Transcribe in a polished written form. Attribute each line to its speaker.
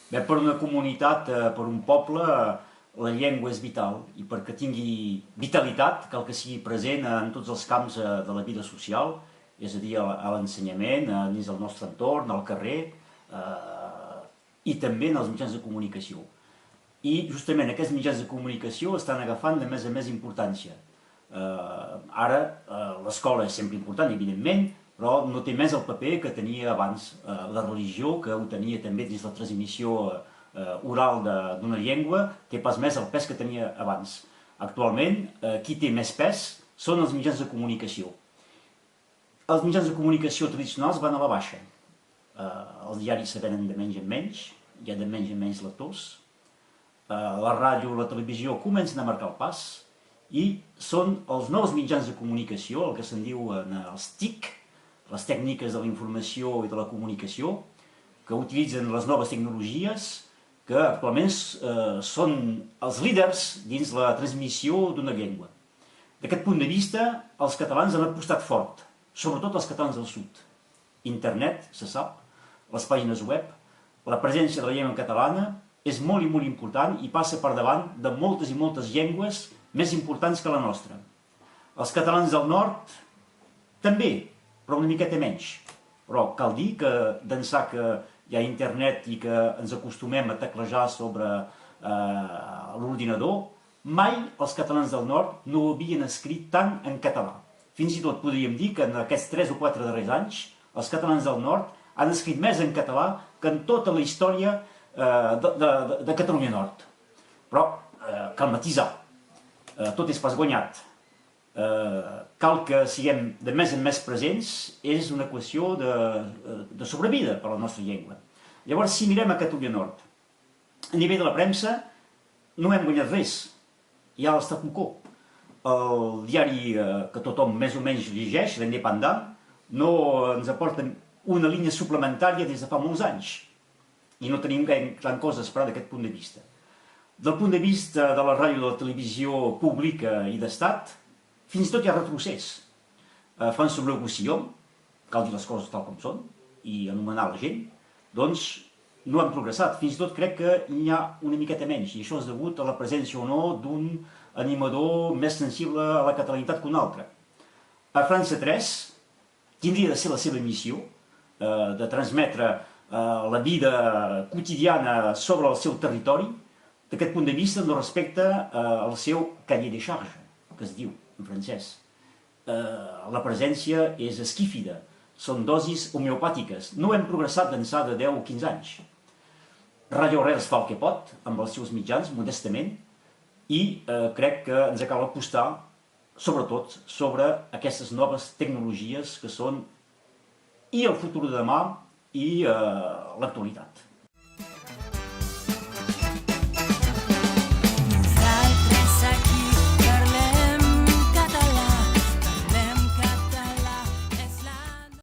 Speaker 1: Bé, per una comunitat, per un poble, la llengua és vital i perquè tingui vitalitat cal que sigui present en tots els camps de la vida social, és a dir, a l'ensenyament, dins del nostre entorn, al carrer i també en els mitjans de comunicació. I justament aquests mitjans de comunicació estan agafant de més a més importància. Ara l'escola és sempre important, evidentment, però no té més el paper que tenia abans la religió, que ho tenia també dins la transmissió oral d'una llengua, té pas més el pes que tenia abans. Actualment, qui té més pes són els mitjans de comunicació. Els mitjans de comunicació tradicionals van a la baixa. Els diaris se venen de menys en menys, hi ha de menys en menys lectors. La ràdio i la televisió comencen a marcar el pas i són els nous mitjans de comunicació, el que se'n diuen els TIC, les tècniques de la informació i de la comunicació, que utilitzen les noves tecnologies, que actualment són els líders dins la transmissió d'una llengua. D'aquest punt de vista, els catalans han apostat fort, sobretot els catalans del sud. Internet, se sap, les pàgines web, la presència de la llengua catalana és molt i molt important i passa per davant de moltes i moltes llengües més importants que la nostra. Els catalans del nord també, però una miqueta menys. Però cal dir que d'ençà que hi ha internet i que ens acostumem a teclejar sobre l'ordinador, mai els catalans del nord no havien escrit tant en català. Fins i tot podríem dir que en aquests 3 o 4 darrers anys els catalans del nord han escrit més en català que en tota la història de Catalunya Nord. Però cal matisar. Tot és pas guanyat. Cal que siguem de més en més presents, és una qüestió de sobrevida per a la nostra llengua. Llavors, si mirem a Catalunya Nord, a nivell de la premsa no hem guanyat res, hi ha l'statu quo. El diari que tothom més o menys llegeix, l'Independent, no ens aporta una línia suplementària des de fa molts anys i no tenim gran cosa a esperar d'aquest punt de vista. Del punt de vista de la ràdio i de la televisió pública i d'estat, fins i tot hi ha retrocés. François Roussillon, cal dir les coses tal com són, i anomenar la gent, doncs no han progressat. Fins i tot crec que hi ha una miqueta menys, i això és degut a la presència o no d'un animador més sensible a la catalanitat que un altre. A França 3 tindria de ser la seva missió, de transmetre la vida quotidiana sobre el seu territori. D'aquest punt de vista no respecta el seu cahier de charge, que es diu en francès. La presència és esquífida, són dosis homeopàtiques. No hem progressat d'ençà de 10 o 15 anys. Radio Reus fa el que pot, amb els seus mitjans, modestament, i crec que ens cal apostar, sobretot, sobre aquestes noves tecnologies que són i el futur de demà i l'actualitat.